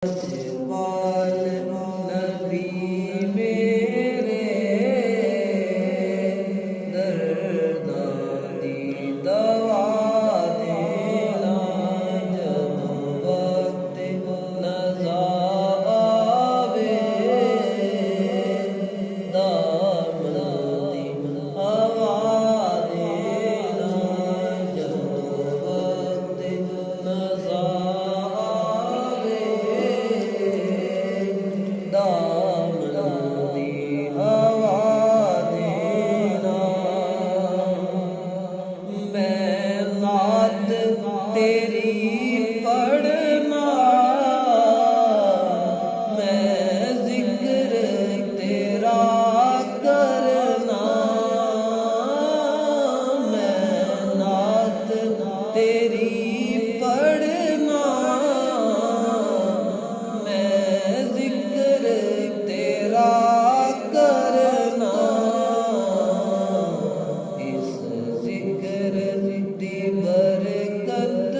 पाल नबी मेरे दर्दा दी दवा देना जब वक्त नज़ा आवे दामन दी हवा देना जब वक्त नज़ा तेरी पढ़ना मैं जिक्र तेरा करना मैं नात तेरी पढ़ना मैं जिक्र तेरा करना इस जिक्र दी बरकत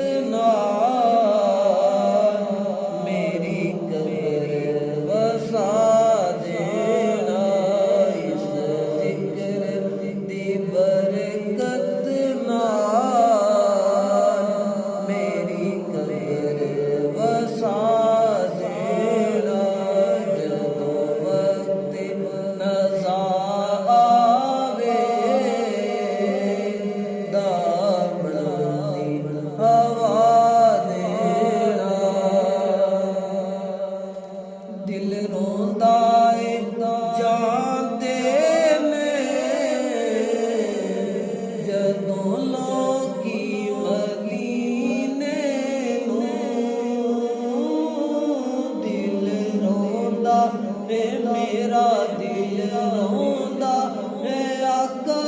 मेरी कब्र बसा देना इस जिक्र दी बरकत मेरी कब्र बसा देना जब वक्त नज़ा आवे दामन दी हवा दिल रोंदा है जाते में जदों लोकी मदीने दिल रोंदा है मेरा दिल रोंदा है आका